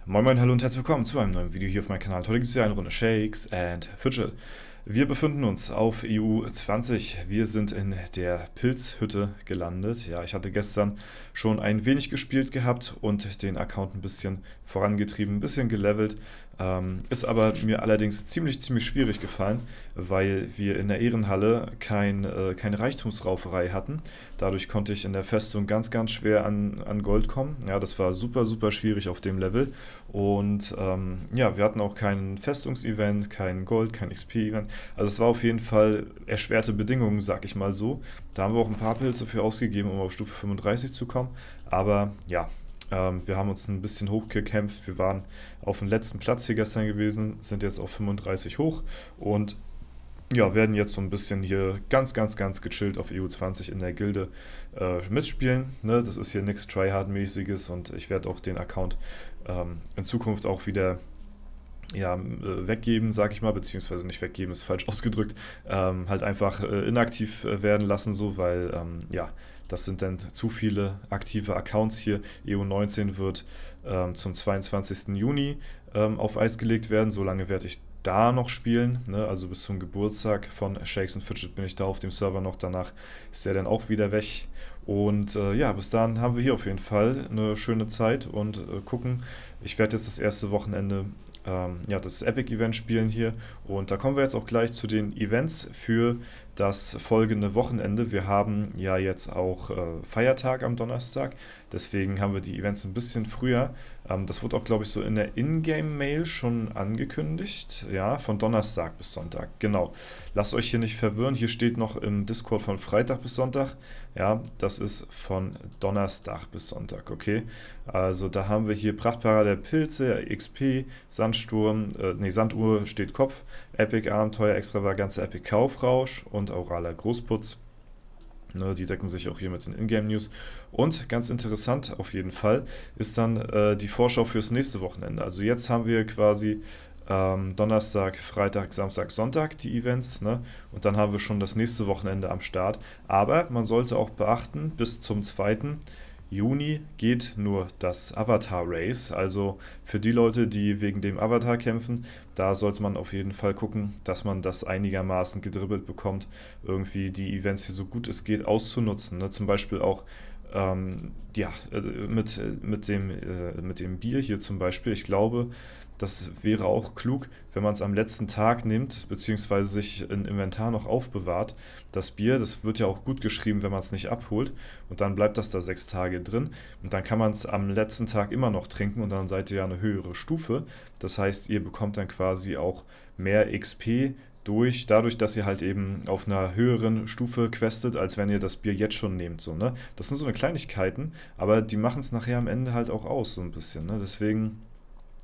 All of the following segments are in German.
Moin Moin, hallo und herzlich willkommen zu einem neuen Video hier auf meinem Kanal. Heute gibt es hier eine Runde Shakes and Fidget. Wir befinden uns auf EU20. Wir sind in der Pilzhütte gelandet. Ja, ich hatte gestern schon ein wenig gespielt gehabt und den Account ein bisschen vorangetrieben, ein bisschen gelevelt. Ist aber mir allerdings ziemlich schwierig gefallen, weil wir in der Ehrenhalle keine Reichtumsrauferei hatten. Dadurch konnte ich in der Festung ganz schwer an Gold kommen. Ja, das war super schwierig auf dem Level. Und ja, wir hatten auch kein Festungsevent, kein Gold, kein XP-Event. Also es war auf jeden Fall erschwerte Bedingungen, sag ich mal so. Da haben wir auch ein paar Pilze für ausgegeben, um auf Stufe 35 zu kommen. Aber ja, wir haben uns ein bisschen hochgekämpft. Wir waren auf dem letzten Platz hier gestern gewesen, sind jetzt auf 35 hoch und ja, werden jetzt so ein bisschen hier ganz gechillt auf EU20 in der Gilde mitspielen. Ne? Das ist hier nichts Tryhard-mäßiges und ich werde auch den Account in Zukunft auch wieder weggeben, sag ich mal, beziehungsweise nicht weggeben, ist falsch ausgedrückt, halt einfach inaktiv werden lassen, so, weil, ja, das sind dann zu viele aktive Accounts hier. EU19 wird zum 22. Juni auf Eis gelegt werden, solange werde ich da noch spielen, ne? Also bis zum Geburtstag von Shakes and Fidget bin ich da auf dem Server noch, danach ist der dann auch wieder weg. Und ja, bis dahin haben wir hier auf jeden Fall eine schöne Zeit und gucken. Ich werde jetzt das erste Wochenende ja, das Epic-Event spielen hier und da kommen wir jetzt auch gleich zu den Events für das folgende Wochenende. Wir haben ja jetzt auch Feiertag am Donnerstag, deswegen haben wir die Events ein bisschen früher. Das wurde auch, glaube ich, so in der Ingame-Mail schon angekündigt. Ja, von Donnerstag bis Sonntag, genau. Lasst euch hier nicht verwirren, hier steht noch im Discord von Freitag bis Sonntag. Ja, das ist von Donnerstag bis Sonntag, okay? Also da haben wir hier Prachtparade der Pilze, XP, Sandsturm, Sanduhr steht Kopf, Epic Abenteuer, Extravaganza, Epic Kaufrausch und Auraler Großputz. Ne, die decken sich auch hier mit den Ingame-News. Und ganz interessant auf jeden Fall ist dann die Vorschau fürs nächste Wochenende. Also jetzt haben wir quasi Donnerstag, Freitag, Samstag, Sonntag die Events, ne? Und dann haben wir schon das nächste Wochenende am Start. Aber man sollte auch beachten, bis zum 2. Juni geht nur das Avatar Race, also für die Leute, die wegen dem Avatar kämpfen, da sollte man auf jeden Fall gucken, dass man das einigermaßen gedribbelt bekommt, irgendwie die Events hier so gut es geht auszunutzen, ne? Zum Beispiel auch ja, mit dem Bier hier zum Beispiel, ich glaube, das wäre auch klug, wenn man es am letzten Tag nimmt, beziehungsweise sich im Inventar noch aufbewahrt. Das Bier, das wird ja auch gut geschrieben, wenn man es nicht abholt. Und dann bleibt das da 6 Tage drin. Und dann kann man es am letzten Tag immer noch trinken und dann seid ihr ja eine höhere Stufe. Das heißt, ihr bekommt dann quasi auch mehr XP dadurch, dass ihr halt eben auf einer höheren Stufe questet, als wenn ihr das Bier jetzt schon nehmt. So, ne? Das sind so eine Kleinigkeiten, aber die machen es nachher am Ende halt auch aus, so ein bisschen. Ne? Deswegen,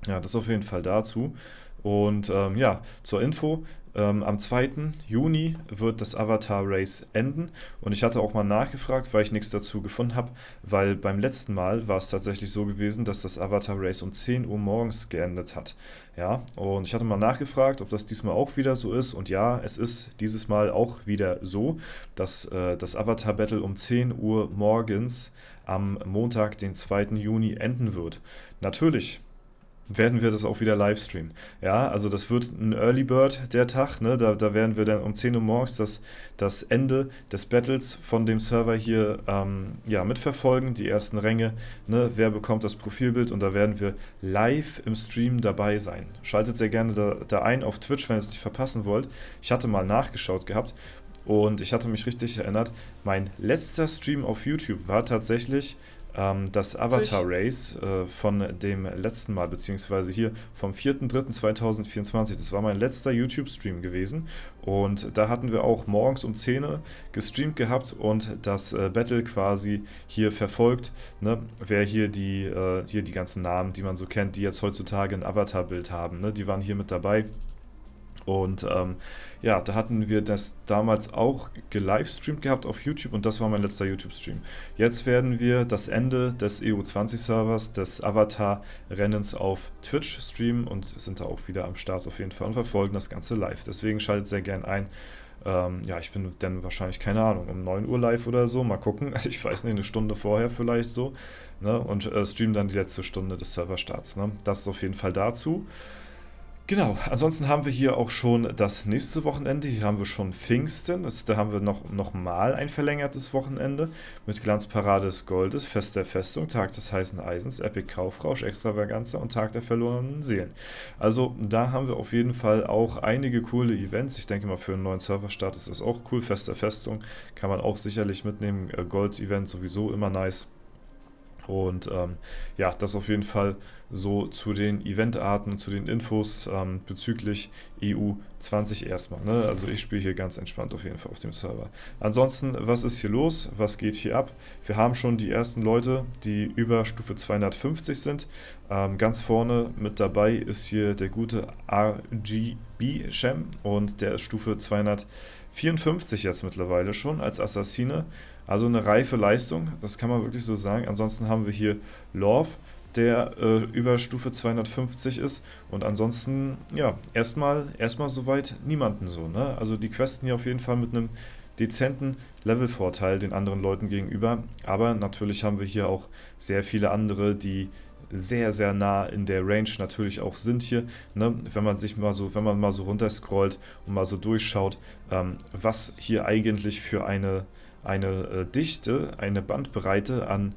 ja, das auf jeden Fall dazu. Und ja, zur Info, am 2. Juni wird das Avatar Race enden und ich hatte auch mal nachgefragt, weil ich nichts dazu gefunden habe, weil beim letzten Mal war es tatsächlich so gewesen, dass das Avatar Race um 10 Uhr morgens geendet hat. Ja, und ich hatte mal nachgefragt, ob das diesmal auch wieder so ist und ja, es ist dieses Mal auch wieder so, dass das Avatar Battle um 10 Uhr morgens am Montag, den 2. Juni enden wird. Natürlich werden wir das auch wieder livestreamen. Ja, also das wird ein Early Bird, der Tag, ne? Da werden wir dann um 10 Uhr morgens das Ende des Battles von dem Server hier ja, mitverfolgen, die ersten Ränge, ne? Wer bekommt das Profilbild und da werden wir live im Stream dabei sein. Schaltet sehr gerne da ein auf Twitch, wenn ihr es nicht verpassen wollt. Ich hatte mal nachgeschaut gehabt und ich hatte mich richtig erinnert, mein letzter Stream auf YouTube war tatsächlich das Avatar Race von dem letzten Mal, beziehungsweise hier vom 4.3.2024. Das war mein letzter YouTube-Stream gewesen und da hatten wir auch morgens um 10 Uhr gestreamt gehabt und das Battle quasi hier verfolgt. Ne? Wer hier die ganzen Namen, die man so kennt, die jetzt heutzutage ein Avatar-Bild haben, ne? Die waren hier mit dabei. Und ja, da hatten wir das damals auch gelivestreamt gehabt auf YouTube und das war mein letzter YouTube-Stream. Jetzt werden wir das Ende des EU20-Servers, des Avatar-Rennens auf Twitch streamen und sind da auch wieder am Start auf jeden Fall und verfolgen das Ganze live. Deswegen schaltet sehr gern ein. Ja, ich bin dann wahrscheinlich, keine Ahnung, um 9 Uhr live oder so, mal gucken, ich weiß nicht, eine Stunde vorher vielleicht so, ne? Und stream dann die letzte Stunde des Serverstarts, ne? Das ist auf jeden Fall dazu. Genau, ansonsten haben wir hier auch schon das nächste Wochenende. Hier haben wir schon Pfingsten. Da haben wir noch mal ein verlängertes Wochenende mit Glanzparade des Goldes, Fest der Festung, Tag des heißen Eisens, Epic Kaufrausch, Extravaganza und Tag der verlorenen Seelen. Also da haben wir auf jeden Fall auch einige coole Events. Ich denke mal, für einen neuen Serverstart ist das auch cool. Fest der Festung kann man auch sicherlich mitnehmen. Gold-Event sowieso immer nice. Und ja, das auf jeden Fall so zu den Eventarten, zu den Infos bezüglich EU20 erstmal. Ne? Also ich spiele hier ganz entspannt auf jeden Fall auf dem Server. Ansonsten, was ist hier los? Was geht hier ab? Wir haben schon die ersten Leute, die über Stufe 250 sind. Ganz vorne mit dabei ist hier der gute RGB-Shem und der ist Stufe 254 jetzt mittlerweile schon als Assassine. Also eine reife Leistung, das kann man wirklich so sagen. Ansonsten haben wir hier Love, der über Stufe 250 ist. Und ansonsten, ja, erstmal soweit niemanden so. Ne? Also die questen hier auf jeden Fall mit einem dezenten Levelvorteil den anderen Leuten gegenüber. Aber natürlich haben wir hier auch sehr viele andere, die sehr, sehr nah in der Range natürlich auch sind hier, ne? Wenn man mal so runterscrollt und mal so durchschaut, was hier eigentlich für eine Dichte, eine Bandbreite an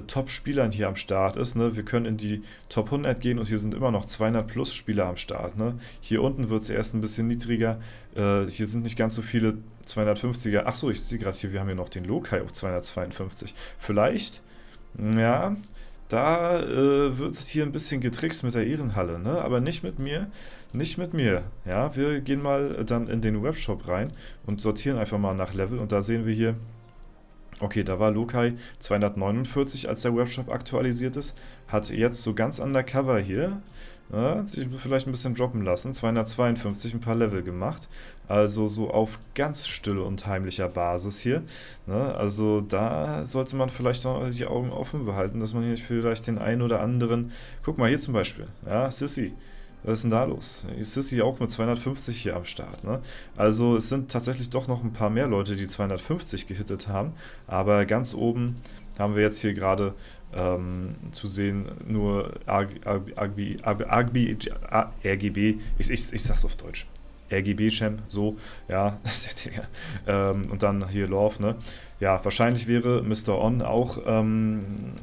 Top-Spielern hier am Start ist. Ne? Wir können in die Top 100 gehen und hier sind immer noch 200 plus Spieler am Start. Ne? Hier unten wird es erst ein bisschen niedriger. Hier sind nicht ganz so viele 250er. Achso, ich sehe gerade hier, wir haben hier noch den Lokai auf 252. Vielleicht, ja, da wird es hier ein bisschen getrickst mit der Ehrenhalle, ne? Aber nicht mit mir, nicht mit mir. Ja, wir gehen mal dann in den Webshop rein und sortieren einfach mal nach Level und da sehen wir hier, okay, da war Lokai 249, als der Webshop aktualisiert ist, hat jetzt so ganz undercover hier, hat sich vielleicht ein bisschen droppen lassen, 252 ein paar Level gemacht, also so auf ganz stille und heimlicher Basis hier, ne? Also da sollte man vielleicht noch die Augen offen behalten, dass man hier vielleicht den einen oder anderen, guck mal hier zum Beispiel, ja, Sissy. Was ist denn da los? Sissy auch mit 250 hier am Start, ne? Also es sind tatsächlich doch noch ein paar mehr Leute, die 250 gehittet haben, aber ganz oben haben wir jetzt hier gerade zu sehen nur RGB, ich sag's auf Deutsch. RGB-Champ, so, ja, und dann hier Love, ne? Ja, wahrscheinlich wäre Mr. On auch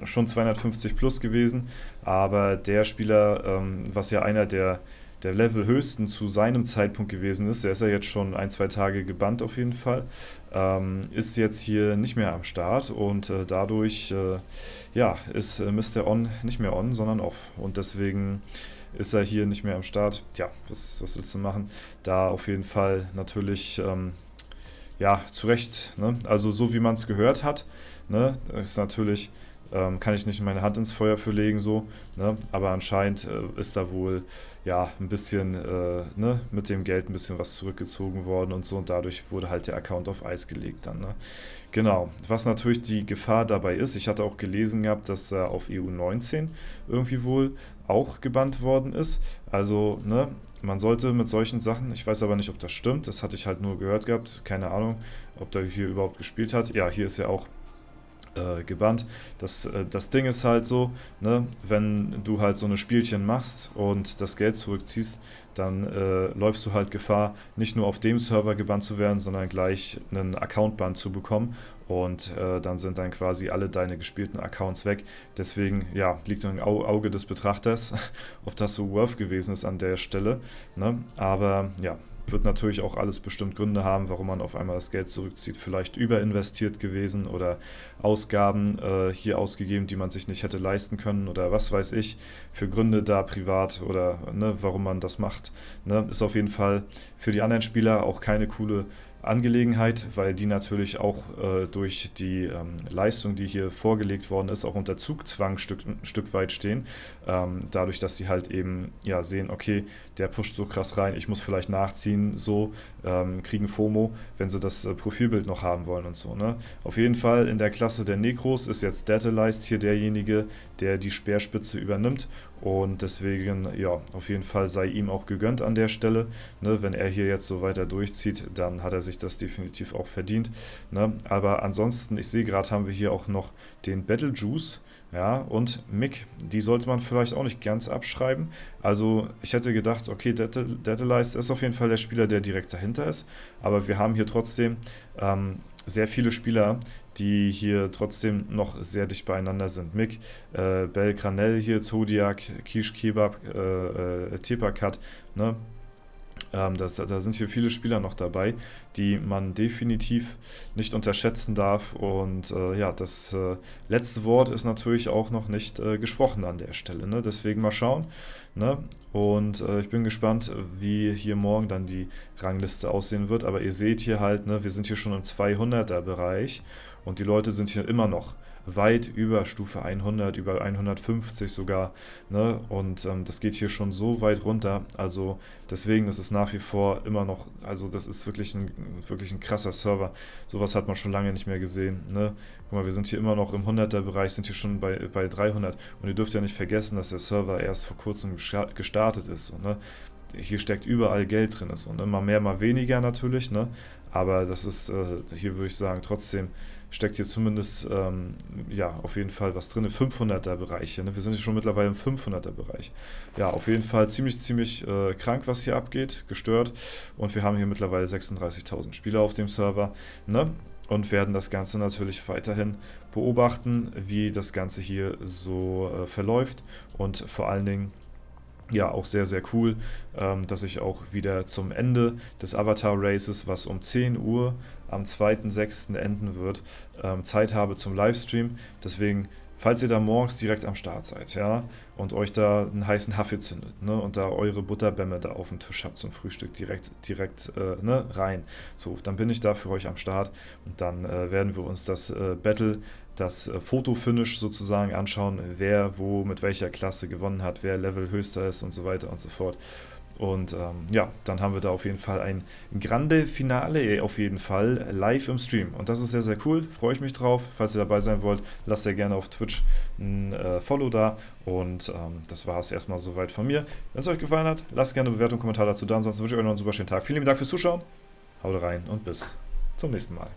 schon 250 plus gewesen, aber der Spieler, was ja einer der Level-höchsten zu seinem Zeitpunkt gewesen ist, der ist ja jetzt schon 1-2 Tage gebannt auf jeden Fall, ist jetzt hier nicht mehr am Start und dadurch, ja, ist Mr. On nicht mehr on, sondern off und deswegen ist er hier nicht mehr am Start. Tja, was willst du machen? Da auf jeden Fall natürlich, ja, zu Recht, ne? Also so wie man es gehört hat, ne? Ist natürlich, kann ich nicht meine Hand ins Feuer für legen, so, ne? Aber anscheinend ist da wohl, ja, ein bisschen, ne, mit dem Geld ein bisschen was zurückgezogen worden und so und dadurch wurde halt der Account auf Eis gelegt dann, ne? Genau, was natürlich die Gefahr dabei ist, ich hatte auch gelesen gehabt, dass er auf EU19 irgendwie wohl auch gebannt worden ist, also, ne, man sollte mit solchen Sachen, ich weiß aber nicht, ob das stimmt, das hatte ich halt nur gehört gehabt, keine Ahnung, ob der hier überhaupt gespielt hat, ja, hier ist ja auch gebannt. Das Ding ist halt so, ne, wenn du halt so eine Spielchen machst und das Geld zurückziehst, dann läufst du halt Gefahr, nicht nur auf dem Server gebannt zu werden, sondern gleich einen Account-Ban zu bekommen und dann sind dann quasi alle deine gespielten Accounts weg. Deswegen, ja, liegt im Auge des Betrachters, ob das so worth gewesen ist an der Stelle, ne? Aber ja, wird natürlich auch alles bestimmt Gründe haben, warum man auf einmal das Geld zurückzieht. Vielleicht überinvestiert gewesen oder Ausgaben hier ausgegeben, die man sich nicht hätte leisten können oder was weiß ich, für Gründe da privat oder ne, warum man das macht. Ne? Ist auf jeden Fall für die anderen Spieler auch keine coole Angelegenheit, weil die natürlich auch durch die Leistung, die hier vorgelegt worden ist, auch unter Zugzwang ein Stück weit stehen. Dadurch, dass sie halt eben ja sehen, okay, der pusht so krass rein, ich muss vielleicht nachziehen, so, kriegen FOMO, wenn sie das Profilbild noch haben wollen und so. Ne? Auf jeden Fall in der Klasse der Necros ist jetzt Datalized hier derjenige, der die Speerspitze übernimmt und deswegen, ja, auf jeden Fall sei ihm auch gegönnt an der Stelle. Ne? Wenn er hier jetzt so weiter durchzieht, dann hat er sich sich das definitiv auch verdient. Ne? Aber ansonsten, ich sehe gerade, haben wir hier auch noch den Battle Juice, ja, und Mick, die sollte man vielleicht auch nicht ganz abschreiben. Also ich hätte gedacht, okay, Deadalized ist auf jeden Fall der Spieler, der direkt dahinter ist, aber wir haben hier trotzdem sehr viele Spieler, die hier trotzdem noch sehr dicht beieinander sind. Mick, Belkranel hier, Zodiac, Kish Kebab, Tepakat, ne? Da sind hier viele Spieler noch dabei, die man definitiv nicht unterschätzen darf. Und ja, das letzte Wort ist natürlich auch noch nicht gesprochen an der Stelle. Ne? Deswegen mal schauen. Ne? Und ich bin gespannt, wie hier morgen dann die Rangliste aussehen wird. Aber ihr seht hier halt, ne, wir sind hier schon im 200er-Bereich und die Leute sind hier immer noch weit über Stufe 100, über 150 sogar, ne? Und das geht hier schon so weit runter, also deswegen ist es nach wie vor immer noch, also das ist wirklich ein krasser Server, sowas hat man schon lange nicht mehr gesehen, ne? Guck mal, wir sind hier immer noch im 100er-Bereich, sind hier schon bei 300 und ihr dürft ja nicht vergessen, dass der Server erst vor kurzem gestartet ist, so, ne? Hier steckt überall Geld drin, so, ne? Mal mehr, mal weniger natürlich, ne? Aber das ist, hier würde ich sagen, trotzdem steckt hier zumindest, ja, auf jeden Fall was drin, im 500er-Bereich. Ne? Wir sind hier schon mittlerweile im 500er-Bereich. Ja, auf jeden Fall ziemlich krank, was hier abgeht, gestört. Und wir haben hier mittlerweile 36.000 Spieler auf dem Server, ne? Und werden das Ganze natürlich weiterhin beobachten, wie das Ganze hier so verläuft. Und vor allen Dingen, ja, auch sehr, sehr cool, dass ich auch wieder zum Ende des Avatar Races, was um 10 Uhr am 2.6. enden wird, Zeit habe zum Livestream. Deswegen, falls ihr da morgens direkt am Start seid, ja, und euch da einen heißen Haffee zündet, ne, und da eure Butterbämme da auf dem Tisch habt zum Frühstück direkt ne, rein, so, dann bin ich da für euch am Start und dann werden wir uns das Battle, das Fotofinish sozusagen anschauen, wer wo mit welcher Klasse gewonnen hat, wer Level höchster ist und so weiter und so fort. Und ja, dann haben wir da auf jeden Fall ein Grande Finale auf jeden Fall live im Stream. Und das ist sehr, sehr cool. Freue ich mich drauf. Falls ihr dabei sein wollt, lasst sehr gerne auf Twitch ein Follow da. Und das war es erstmal soweit von mir. Wenn es euch gefallen hat, lasst gerne eine Bewertung, Kommentar dazu da. Ansonsten wünsche ich euch noch einen super schönen Tag. Vielen lieben Dank fürs Zuschauen. Haut rein und bis zum nächsten Mal.